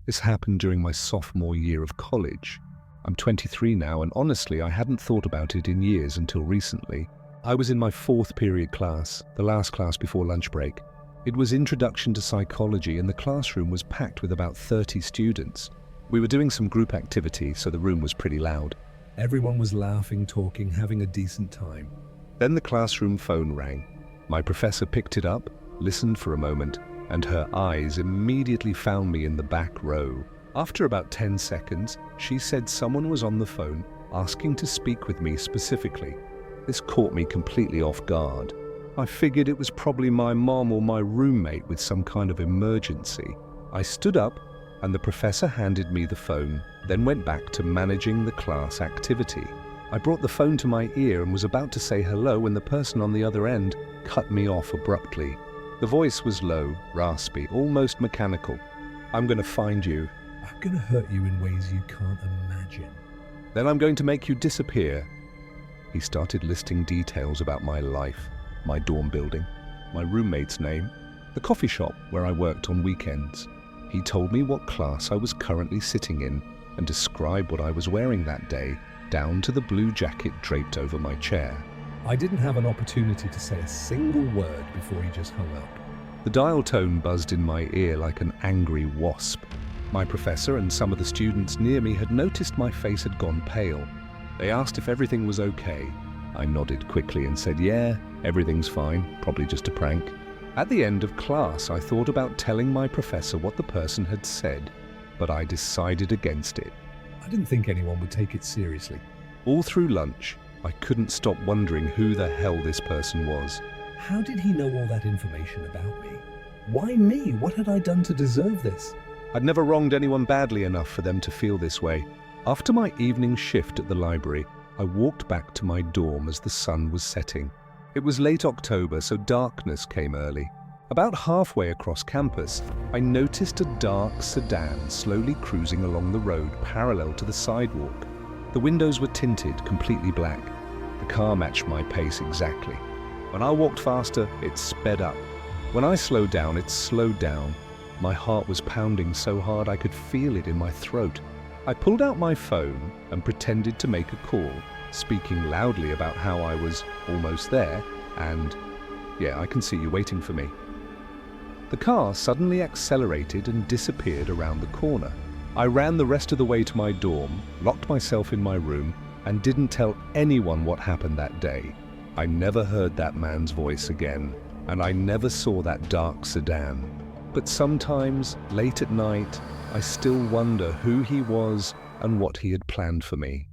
This happened during my sophomore year of college. I'm 23 now, and honestly, I hadn't thought about it in years until recently. I was in my fourth period class, the last class before lunch break. It was Introduction to Psychology, and the classroom was packed with about 30 students. We were doing some group activity, so the room was pretty loud. Everyone was laughing, talking, having a decent time. Then the classroom phone rang. My professor picked it up, listened for a moment, and her eyes immediately found me in the back row. After about 10 seconds, she said someone was on the phone asking to speak with me specifically. This caught me completely off guard. I figured it was probably my mom or my roommate with some kind of emergency. I stood up, and the professor handed me the phone, then went back to managing the class activity. I brought the phone to my ear and was about to say hello when the person on the other end cut me off abruptly. The voice was low, raspy, almost mechanical. "I'm going to find you. I'm going to hurt you in ways you can't imagine. Then I'm going to make you disappear." He started listing details about my life, my dorm building, my roommate's name, the coffee shop where I worked on weekends. He told me what class I was currently sitting in and described what I was wearing that day, down to the blue jacket draped over my chair. I didn't have an opportunity to say a single word before he just hung up. The dial tone buzzed in my ear like an angry wasp. My professor and some of the students near me had noticed my face had gone pale. They asked if everything was okay. I nodded quickly and said, "Yeah, everything's fine, probably just a prank." At the end of class, I thought about telling my professor what the person had said, but I decided against it. I didn't think anyone would take it seriously. All through lunch, I couldn't stop wondering who the hell this person was. How did he know all that information about me? Why me? What had I done to deserve this? I'd never wronged anyone badly enough for them to feel this way. After my evening shift at the library, I walked back to my dorm as the sun was setting. It was late October, so darkness came early. About halfway across campus, I noticed a dark sedan slowly cruising along the road parallel to the sidewalk. The windows were tinted, completely black. The car matched my pace exactly. When I walked faster, it sped up. When I slowed down, it slowed down. My heart was pounding so hard I could feel it in my throat. I pulled out my phone and pretended to make a call, speaking loudly about how I was almost there and, "Yeah, I can see you waiting for me." The car suddenly accelerated and disappeared around the corner. I ran the rest of the way to my dorm, locked myself in my room, and didn't tell anyone what happened that day. I never heard that man's voice again, and I never saw that dark sedan. But sometimes, late at night, I still wonder who he was and what he had planned for me.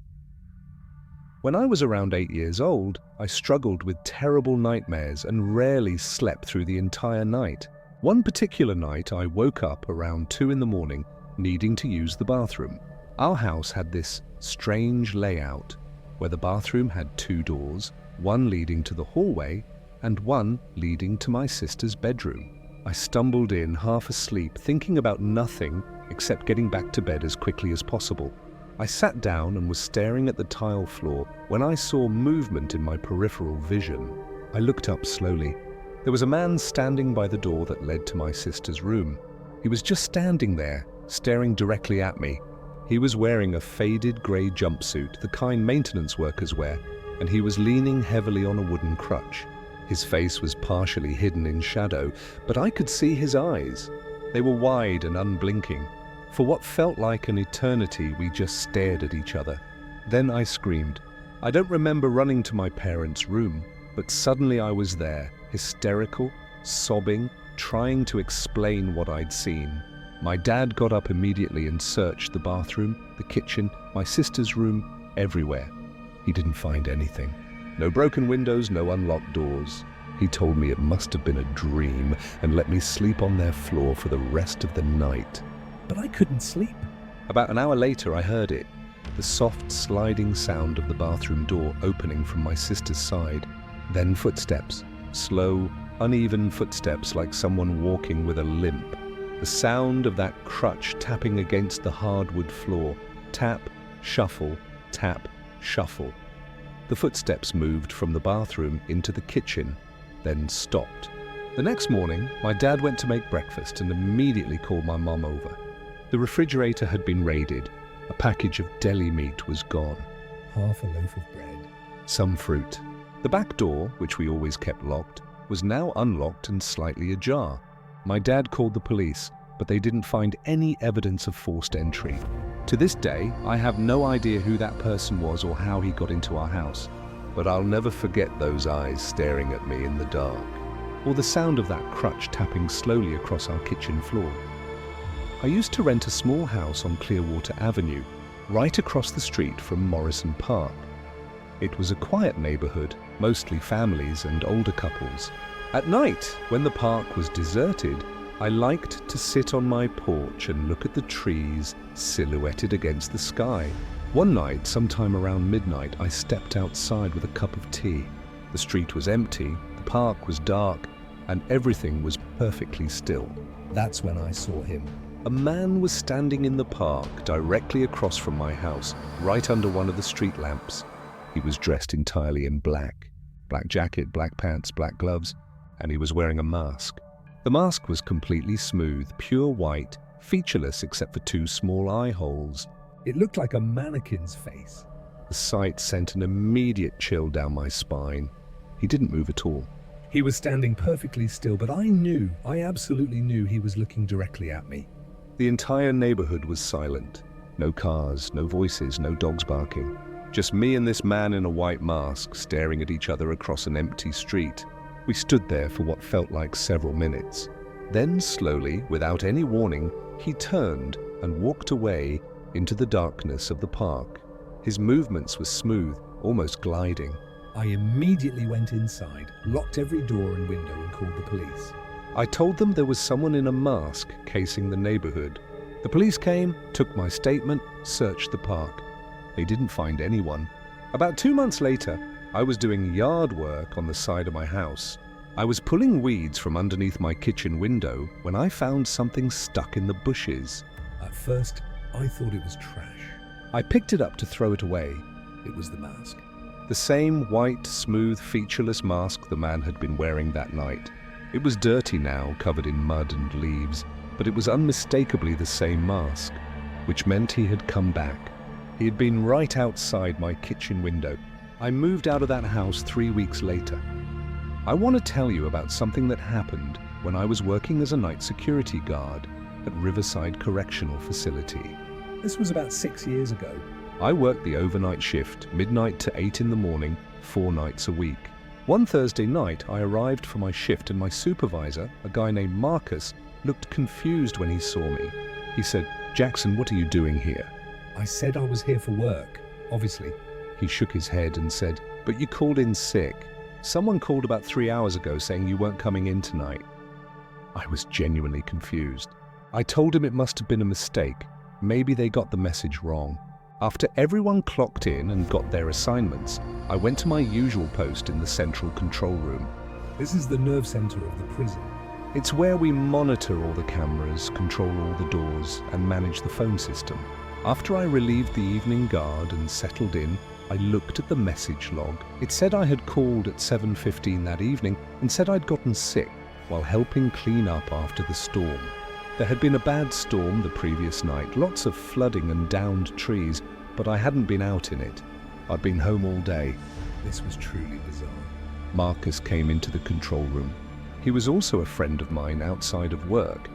When I was around 8 years old, I struggled with terrible nightmares and rarely slept through the entire night. One particular night, I woke up around 2 in the morning, needing to use the bathroom. Our house had this strange layout, where the bathroom had 2 doors, one leading to the hallway and one leading to my sister's bedroom. I stumbled in, half asleep, thinking about nothing except getting back to bed as quickly as possible. I sat down and was staring at the tile floor when I saw movement in my peripheral vision. I looked up slowly. There was a man standing by the door that led to my sister's room. He was just standing there, staring directly at me. He was wearing a faded grey jumpsuit, the kind maintenance workers wear, and he was leaning heavily on a wooden crutch. His face was partially hidden in shadow, but I could see his eyes. They were wide and unblinking. For what felt like an eternity, we just stared at each other. Then I screamed. I don't remember running to my parents' room, but suddenly I was there, hysterical, sobbing, trying to explain what I'd seen. My dad got up immediately and searched the bathroom, the kitchen, my sister's room, everywhere. He didn't find anything. No broken windows, no unlocked doors. He told me it must have been a dream and let me sleep on their floor for the rest of the night. But I couldn't sleep. About an hour later, I heard it. The soft sliding sound of the bathroom door opening from my sister's side. Then footsteps. Slow, uneven footsteps like someone walking with a limp. The sound of that crutch tapping against the hardwood floor. Tap, shuffle, tap, shuffle. The footsteps moved from the bathroom into the kitchen, then stopped. The next morning, my dad went to make breakfast and immediately called my mom over. The refrigerator had been raided. A package of deli meat was gone. Half a loaf of bread. Some fruit. The back door, which we always kept locked, was now unlocked and slightly ajar. My dad called the police, but they didn't find any evidence of forced entry. To this day, I have no idea who that person was or how he got into our house, but I'll never forget those eyes staring at me in the dark, or the sound of that crutch tapping slowly across our kitchen floor. I used to rent a small house on Clearwater Avenue, right across the street from Morrison Park. It was a quiet neighborhood, mostly families and older couples. At night, when the park was deserted, I liked to sit on my porch and look at the trees silhouetted against the sky. One night, sometime around midnight, I stepped outside with a cup of tea. The street was empty, the park was dark, and everything was perfectly still. That's when I saw him. A man was standing in the park directly across from my house, right under one of the street lamps. He was dressed entirely in black. Black jacket, black pants, black gloves, and he was wearing a mask. The mask was completely smooth, pure white, featureless except for two small eye holes. It looked like a mannequin's face. The sight sent an immediate chill down my spine. He didn't move at all. He was standing perfectly still, but I absolutely knew he was looking directly at me. The entire neighborhood was silent. No cars, no voices, no dogs barking. Just me and this man in a white mask staring at each other across an empty street. We stood there for what felt like several minutes. Then slowly, without any warning, he turned and walked away into the darkness of the park. His movements were smooth, almost gliding. I immediately went inside, locked every door and window and called the police. I told them there was someone in a mask casing the neighborhood. The police came, took my statement, searched the park. They didn't find anyone. About 2 months later, I was doing yard work on the side of my house. I was pulling weeds from underneath my kitchen window when I found something stuck in the bushes. At first, I thought it was trash. I picked it up to throw it away. It was the mask. The same white, smooth, featureless mask the man had been wearing that night. It was dirty now, covered in mud and leaves, but it was unmistakably the same mask, which meant he had come back. He had been right outside my kitchen window. I moved out of that house 3 weeks later. I want to tell you about something that happened when I was working as a night security guard at Riverside Correctional Facility. This was about 6 years ago. I worked the overnight shift, midnight to 8 in the morning, 4 nights a week. One Thursday night, I arrived for my shift and my supervisor, a guy named Marcus, looked confused when he saw me. He said, "Jackson, what are you doing here?" I said I was here for work, obviously. He shook his head and said, "But you called in sick. Someone called about 3 hours ago saying you weren't coming in tonight." I was genuinely confused. I told him it must have been a mistake. Maybe they got the message wrong. After everyone clocked in and got their assignments, I went to my usual post in the central control room. This is the nerve center of the prison. It's where we monitor all the cameras, control all the doors, and manage the phone system. After I relieved the evening guard and settled in, I looked at the message log. It said I had called at 7:15 that evening and said I'd gotten sick while helping clean up after the storm. There had been a bad storm the previous night, lots of flooding and downed trees, but I hadn't been out in it. I'd been home all day. This was truly bizarre. Marcus came into the control room. He was also a friend of mine outside of work,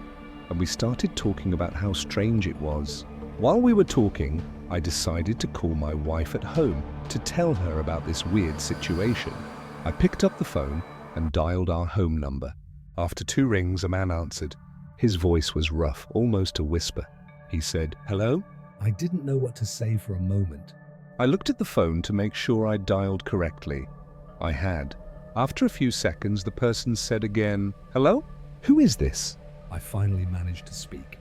and we started talking about how strange it was. While we were talking, I decided to call my wife at home to tell her about this weird situation. I picked up the phone and dialed our home number. After 2 rings, a man answered. His voice was rough, almost a whisper. He said, "Hello?" I didn't know what to say for a moment. I looked at the phone to make sure I'd dialed correctly. I had. After a few seconds, the person said again, "Hello? Who is this?" I finally managed to speak.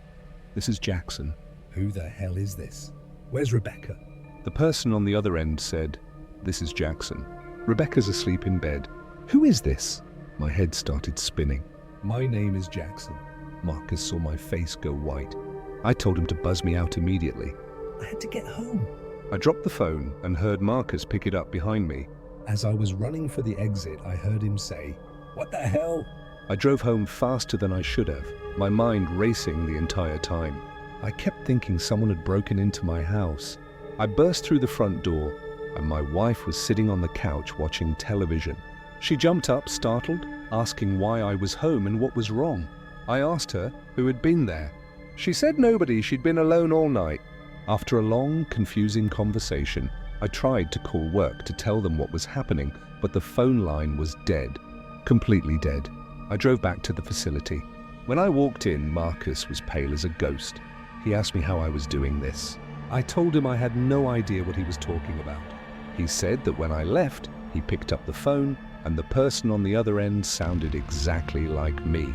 "This is Jackson." Who the hell is this? Where's Rebecca? The person on the other end said, "This is Jackson. Rebecca's asleep in bed." "Who is this?" My head started spinning. My name is Jackson. Marcus saw my face go white. I told him to buzz me out immediately. I had to get home. I dropped the phone and heard Marcus pick it up behind me. As I was running for the exit, I heard him say, "What the hell?" I drove home faster than I should have, my mind racing the entire time. I kept thinking someone had broken into my house. I burst through the front door, and my wife was sitting on the couch watching television. She jumped up, startled, asking why I was home and what was wrong. I asked her who had been there. She said nobody, she'd been alone all night. After a long, confusing conversation, I tried to call work to tell them what was happening, but the phone line was dead. Completely dead. I drove back to the facility. When I walked in, Marcus was pale as a ghost. He asked me how I was doing this. I told him I had no idea what he was talking about. He said that when I left, he picked up the phone, and the person on the other end sounded exactly like me.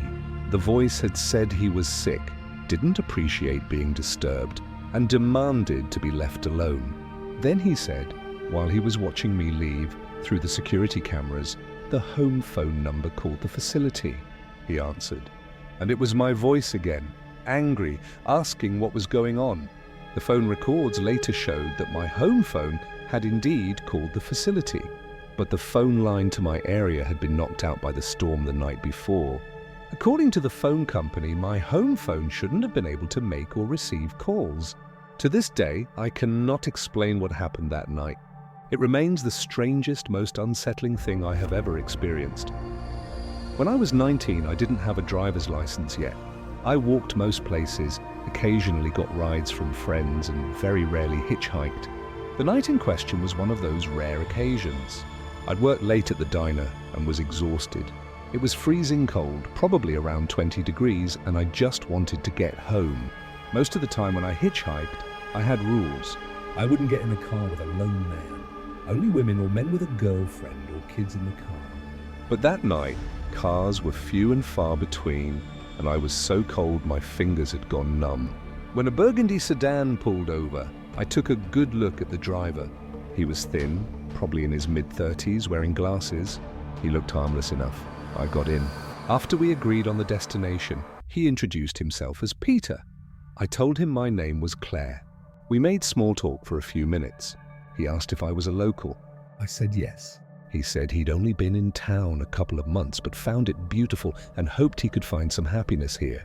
The voice had said he was sick, didn't appreciate being disturbed, and demanded to be left alone. Then he said, while he was watching me leave, through the security cameras, the home phone number called the facility. He answered. And it was my voice again, angry, asking what was going on. The phone records later showed that my home phone had indeed called the facility, but the phone line to my area had been knocked out by the storm the night before. According to the phone company, my home phone shouldn't have been able to make or receive calls. To this day, I cannot explain what happened that night. It remains the strangest, most unsettling thing I have ever experienced. When I was 19, I didn't have a driver's license yet. I walked most places, occasionally got rides from friends, and very rarely hitchhiked. The night in question was one of those rare occasions. I'd worked late at the diner and was exhausted. It was freezing cold, probably around 20 degrees, and I just wanted to get home. Most of the time when I hitchhiked, I had rules. I wouldn't get in a car with a lone man. Only women or men with a girlfriend or kids in the car. But that night, cars were few and far between, and I was so cold my fingers had gone numb. When a burgundy sedan pulled over, I took a good look at the driver. He was thin, probably in his mid-30s, wearing glasses. He looked harmless enough. I got in. After we agreed on the destination, he introduced himself as Peter. I told him my name was Claire. We made small talk for a few minutes. He asked if I was a local. I said yes. He said he'd only been in town a couple of months but found it beautiful and hoped he could find some happiness here.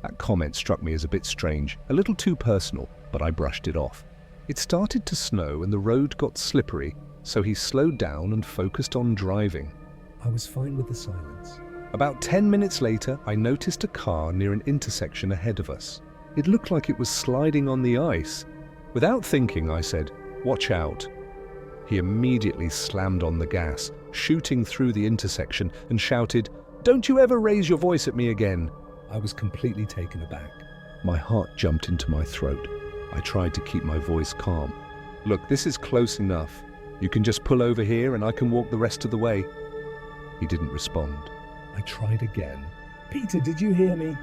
That comment struck me as a bit strange, a little too personal, but I brushed it off. It started to snow and the road got slippery, so he slowed down and focused on driving. I was fine with the silence. About 10 minutes later, I noticed a car near an intersection ahead of us. It looked like it was sliding on the ice. Without thinking, I said, "Watch out." He immediately slammed on the gas, shooting through the intersection, and shouted, "Don't you ever raise your voice at me again." I was completely taken aback. My heart jumped into my throat. I tried to keep my voice calm. "Look, this is close enough. You can just pull over here and I can walk the rest of the way." He didn't respond. I tried again. "Peter, did you hear me?"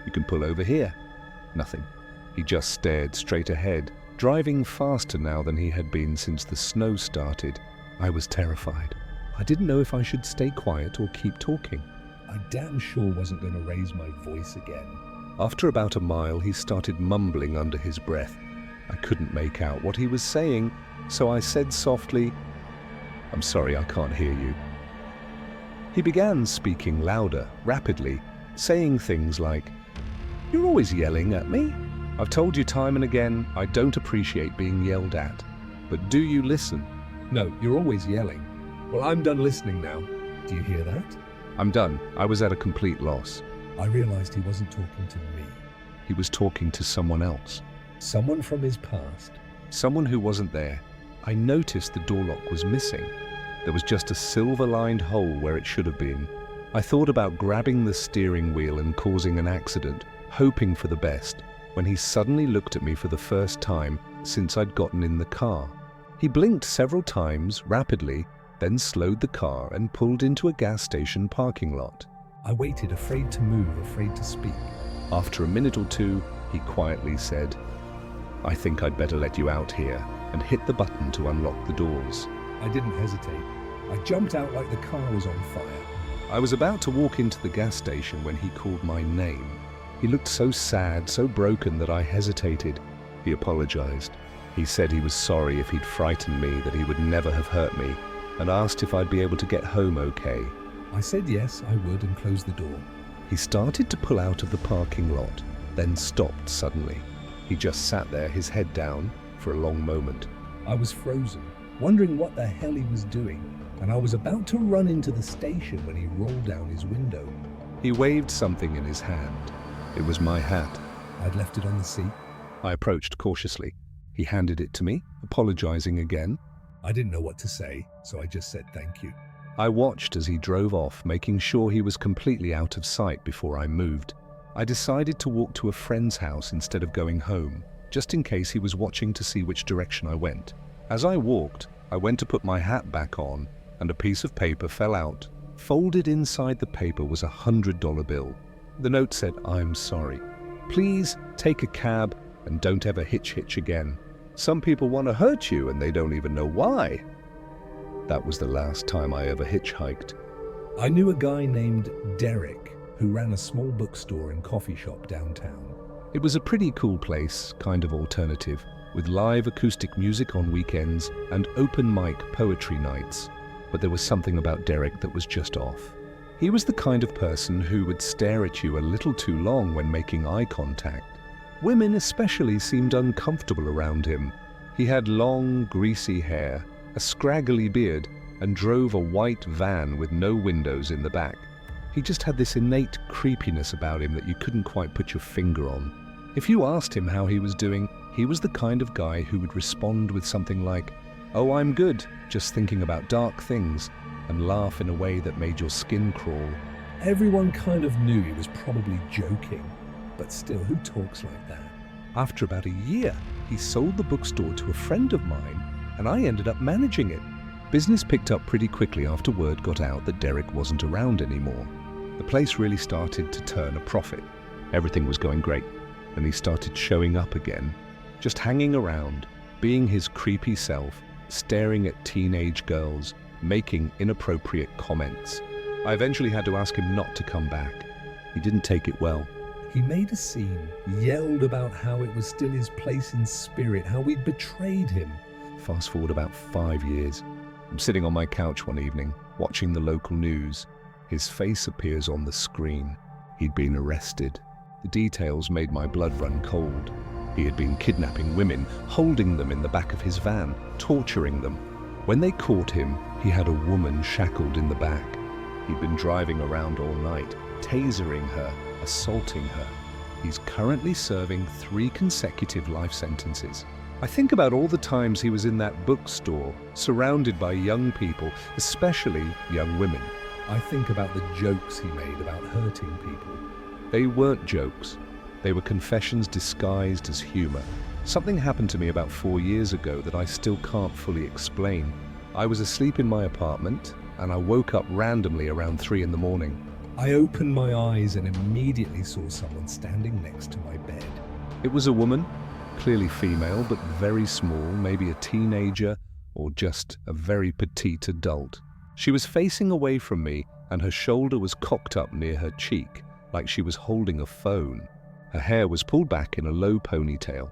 "You can pull over here." Nothing. He just stared straight ahead, driving faster now than he had been since the snow started. I was terrified. I didn't know if I should stay quiet or keep talking. I damn sure wasn't going to raise my voice again. After about a mile, he started mumbling under his breath. I couldn't make out what he was saying, so I said softly, "I'm sorry, I can't hear you." He began speaking louder, rapidly, saying things like, "You're always yelling at me. I've told you time and again, I don't appreciate being yelled at. But do you listen?" "No, you're always yelling." "Well, I'm done listening now. Do you hear that?" "I'm done." I was at a complete loss. I realized he wasn't talking to me. He was talking to someone else. Someone from his past. Someone who wasn't there. I noticed the door lock was missing. There was just a silver-lined hole where it should have been. I thought about grabbing the steering wheel and causing an accident, hoping for the best, when he suddenly looked at me for the first time since I'd gotten in the car. He blinked several times, rapidly, then slowed the car and pulled into a gas station parking lot. I waited, afraid to move, afraid to speak. After a minute or two, he quietly said, "I think I'd better let you out here," and hit the button to unlock the doors. I didn't hesitate. I jumped out like the car was on fire. I was about to walk into the gas station when he called my name. He looked so sad, so broken that I hesitated. He apologized. He said he was sorry if he'd frightened me, that he would never have hurt me, and asked if I'd be able to get home okay. I said yes, I would, and closed the door. He started to pull out of the parking lot, then stopped suddenly. He just sat there, his head down, for a long moment. I was frozen, wondering what the hell he was doing, and I was about to run into the station when he rolled down his window. He waved something in his hand. It was my hat. I'd left it on the seat. I approached cautiously. He handed it to me, apologizing again. I didn't know what to say, so I just said thank you. I watched as he drove off, making sure he was completely out of sight before I moved. I decided to walk to a friend's house instead of going home, just in case he was watching to see which direction I went. As I walked, I went to put my hat back on, and a piece of paper fell out. Folded inside the paper was a $100 bill. The note said, "I'm sorry. Please take a cab and don't ever hitch again. Some people want to hurt you and they don't even know why." That was the last time I ever hitchhiked. I knew a guy named Derek who ran a small bookstore and coffee shop downtown. It was a pretty cool place, kind of alternative, with live acoustic music on weekends and open mic poetry nights. But there was something about Derek that was just off. He was the kind of person who would stare at you a little too long when making eye contact. Women especially seemed uncomfortable around him. He had long, greasy hair, a scraggly beard, and drove a white van with no windows in the back. He just had this innate creepiness about him that you couldn't quite put your finger on. If you asked him how he was doing, he was the kind of guy who would respond with something like, "Oh, I'm good, just thinking about dark things," and laugh in a way that made your skin crawl. Everyone kind of knew he was probably joking, but still, who talks like that? After about a year, he sold the bookstore to a friend of mine, and I ended up managing it. Business picked up pretty quickly after word got out that Derek wasn't around anymore. The place really started to turn a profit. Everything was going great, and he started showing up again, just hanging around, being his creepy self, staring at teenage girls, making inappropriate comments. I eventually had to ask him not to come back. He didn't take it well. He made a scene, yelled about how it was still his place in spirit, how we'd betrayed him. Fast forward about 5 years. I'm sitting on my couch one evening, watching the local news. His face appears on the screen. He'd been arrested. The details made my blood run cold. He had been kidnapping women, holding them in the back of his van, torturing them. When they caught him, he had a woman shackled in the back. He'd been driving around all night, tasering her, assaulting her. He's currently serving 3 consecutive life sentences. I think about all the times he was in that bookstore, surrounded by young people, especially young women. I think about the jokes he made about hurting people. They weren't jokes. They were confessions disguised as humor. Something happened to me about 4 years ago that I still can't fully explain. I was asleep in my apartment, and I woke up randomly around 3 in the morning. I opened my eyes and immediately saw someone standing next to my bed. It was a woman, clearly female, but very small, maybe a teenager, or just a very petite adult. She was facing away from me, and her shoulder was cocked up near her cheek, like she was holding a phone. Her hair was pulled back in a low ponytail.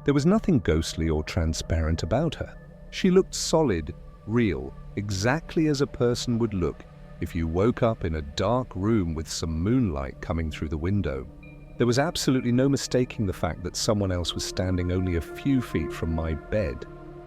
There was nothing ghostly or transparent about her. She looked solid, real, exactly as a person would look if you woke up in a dark room with some moonlight coming through the window. There was absolutely no mistaking the fact that someone else was standing only a few feet from my bed.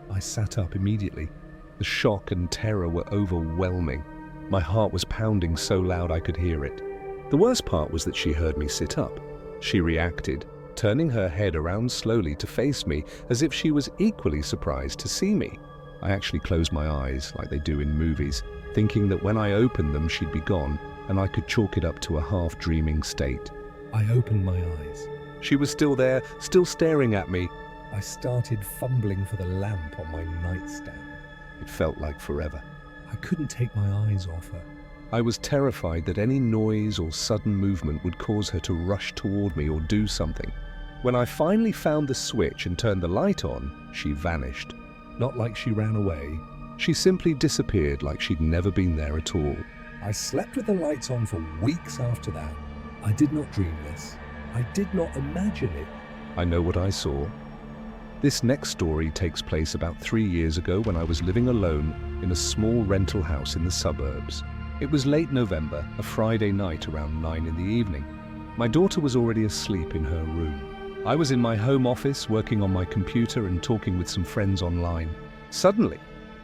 I sat up immediately. The shock and terror were overwhelming. My heart was pounding so loud I could hear it. The worst part was that she heard me sit up. She reacted, turning her head around slowly to face me as if she was equally surprised to see me. I actually closed my eyes like they do in movies, thinking that when I opened them she'd be gone and I could chalk it up to a half-dreaming state. I opened my eyes. She was still there, still staring at me. I started fumbling for the lamp on my nightstand. It felt like forever. I couldn't take my eyes off her. I was terrified that any noise or sudden movement would cause her to rush toward me or do something. When I finally found the switch and turned the light on, she vanished. Not like she ran away. She simply disappeared like she'd never been there at all. I slept with the lights on for weeks after that. I did not dream this. I did not imagine it. I know what I saw. This next story takes place about 3 years ago when I was living alone in a small rental house in the suburbs. It was late November, a Friday night around 9 in the evening. My daughter was already asleep in her room. I was in my home office working on my computer and talking with some friends online. Suddenly,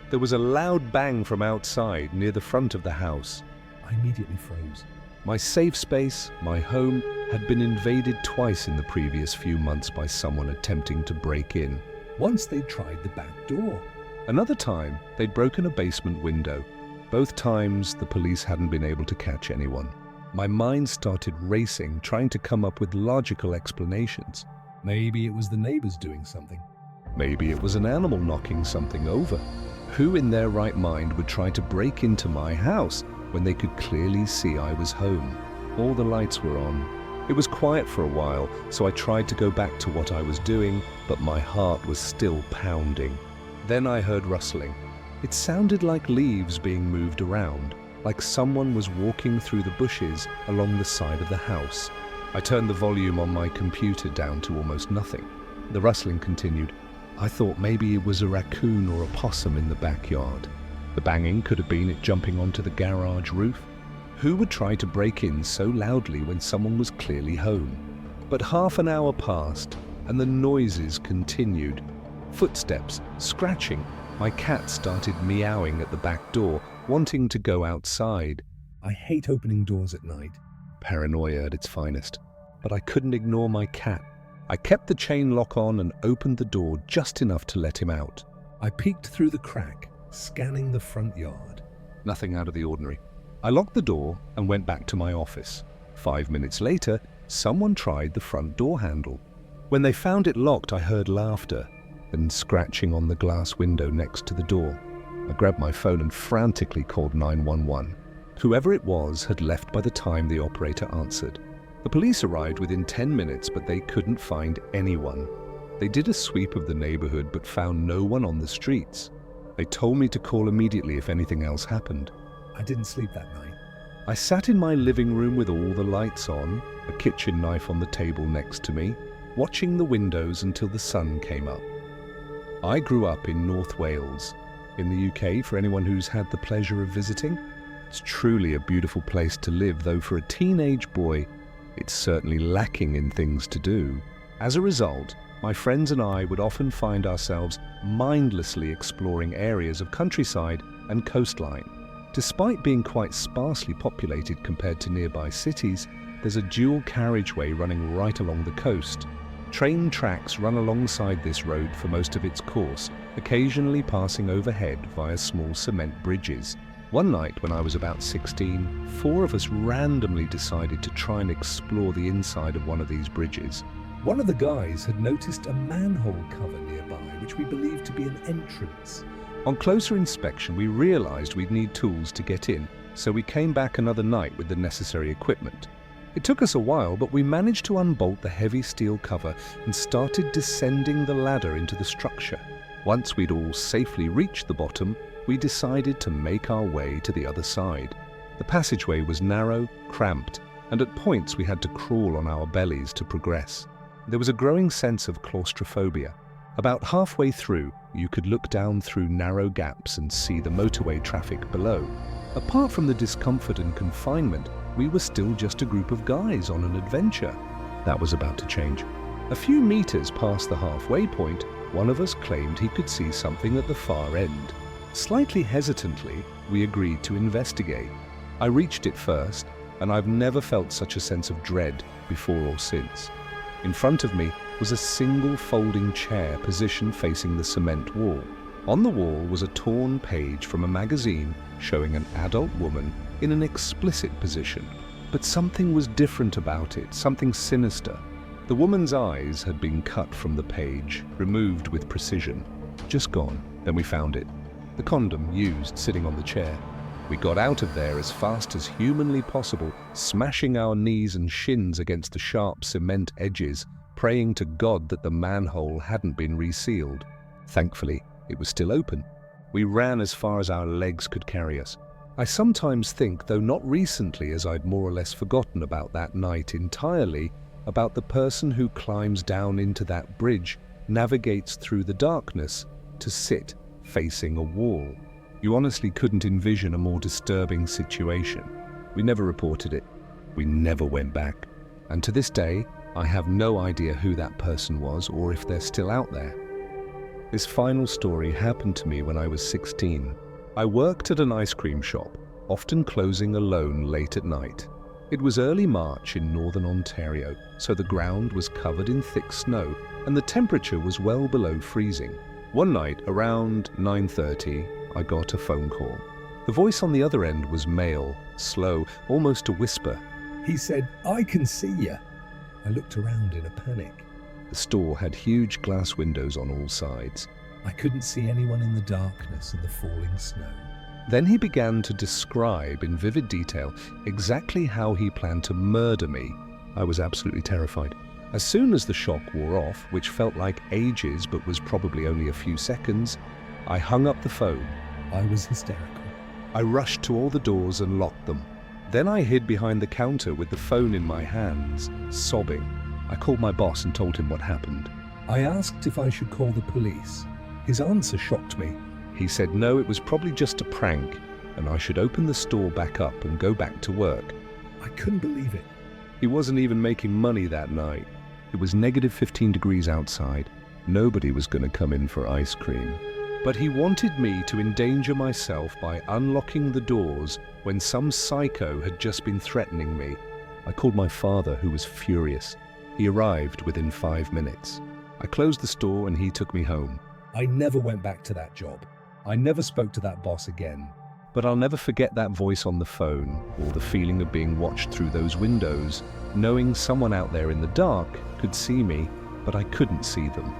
there was a loud bang from outside near the front of the house. I immediately froze. My safe space, my home, had been invaded twice in the previous few months by someone attempting to break in. Once they tried the back door. Another time, they'd broken a basement window. Both times, the police hadn't been able to catch anyone. My mind started racing, trying to come up with logical explanations. Maybe it was the neighbors doing something. Maybe it was an animal knocking something over. Who in their right mind would try to break into my house when they could clearly see I was home? All the lights were on. It was quiet for a while, so I tried to go back to what I was doing, but my heart was still pounding. Then I heard rustling. It sounded like leaves being moved around, like someone was walking through the bushes along the side of the house. I turned the volume on my computer down to almost nothing. The rustling continued. I thought maybe it was a raccoon or a possum in the backyard. The banging could have been it jumping onto the garage roof. Who would try to break in so loudly when someone was clearly home? But half an hour passed, and the noises continued. Footsteps, scratching. My cat started meowing at the back door, wanting to go outside. I hate opening doors at night. Paranoia at its finest. But I couldn't ignore my cat. I kept the chain lock on and opened the door just enough to let him out. I peeked through the crack, scanning the front yard. Nothing out of the ordinary. I locked the door and went back to my office. 5 minutes later, someone tried the front door handle. When they found it locked, I heard laughter and scratching on the glass window next to the door. I grabbed my phone and frantically called 911. Whoever it was had left by the time the operator answered. The police arrived within 10 minutes, but they couldn't find anyone. They did a sweep of the neighborhood but found no one on the streets. They told me to call immediately if anything else happened. I didn't sleep that night. I sat in my living room with all the lights on, a kitchen knife on the table next to me, watching the windows until the sun came up. I grew up in North Wales, in the UK, for anyone who's had the pleasure of visiting. It's truly a beautiful place to live, though for a teenage boy, it's certainly lacking in things to do. As a result, my friends and I would often find ourselves mindlessly exploring areas of countryside and coastline. Despite being quite sparsely populated compared to nearby cities, there's a dual carriageway running right along the coast. Train tracks run alongside this road for most of its course, occasionally passing overhead via small cement bridges. One night when I was about 16, 4 of us randomly decided to try and explore the inside of one of these bridges. One of the guys had noticed a manhole cover nearby, which we believed to be an entrance. On closer inspection, we realized we'd need tools to get in, so we came back another night with the necessary equipment. It took us a while, but we managed to unbolt the heavy steel cover and started descending the ladder into the structure. Once we'd all safely reached the bottom, we decided to make our way to the other side. The passageway was narrow, cramped, and at points we had to crawl on our bellies to progress. There was a growing sense of claustrophobia. About halfway through, you could look down through narrow gaps and see the motorway traffic below. Apart from the discomfort and confinement, we were still just a group of guys on an adventure. That was about to change. A few meters past the halfway point, one of us claimed he could see something at the far end. Slightly hesitantly, we agreed to investigate. I reached it first, and I've never felt such a sense of dread before or since. In front of me was a single folding chair positioned facing the cement wall. On the wall was a torn page from a magazine showing an adult woman in an explicit position. But something was different about it, something sinister. The woman's eyes had been cut from the page, removed with precision. Just gone. Then we found it. The condom used sitting on the chair. We got out of there as fast as humanly possible, smashing our knees and shins against the sharp cement edges, praying to God that the manhole hadn't been resealed. Thankfully, it was still open. We ran as far as our legs could carry us. I sometimes think, though not recently as I'd more or less forgotten about that night entirely, about the person who climbs down into that bridge, navigates through the darkness to sit facing a wall. You honestly couldn't envision a more disturbing situation. We never reported it. We never went back. And to this day, I have no idea who that person was or if they're still out there. This final story happened to me when I was 16. I worked at an ice cream shop, often closing alone late at night. It was early March in northern Ontario, so the ground was covered in thick snow and the temperature was well below freezing. One night, around 9:30, I got a phone call. The voice on the other end was male, slow, almost a whisper. He said, "I can see you." I looked around in a panic. The store had huge glass windows on all sides. I couldn't see anyone in the darkness and the falling snow. Then he began to describe in vivid detail exactly how he planned to murder me. I was absolutely terrified. As soon as the shock wore off, which felt like ages but was probably only a few seconds, I hung up the phone. I was hysterical. I rushed to all the doors and locked them. Then I hid behind the counter with the phone in my hands, sobbing. I called my boss and told him what happened. I asked if I should call the police. His answer shocked me. He said no, it was probably just a prank, and I should open the store back up and go back to work. I couldn't believe it. He wasn't even making money that night. It was negative 15 degrees outside. Nobody was going to come in for ice cream. But he wanted me to endanger myself by unlocking the doors when some psycho had just been threatening me. I called my father, who was furious. He arrived within 5 minutes. I closed the store and he took me home. I never went back to that job. I never spoke to that boss again. But I'll never forget that voice on the phone, or the feeling of being watched through those windows, knowing someone out there in the dark could see me, but I couldn't see them.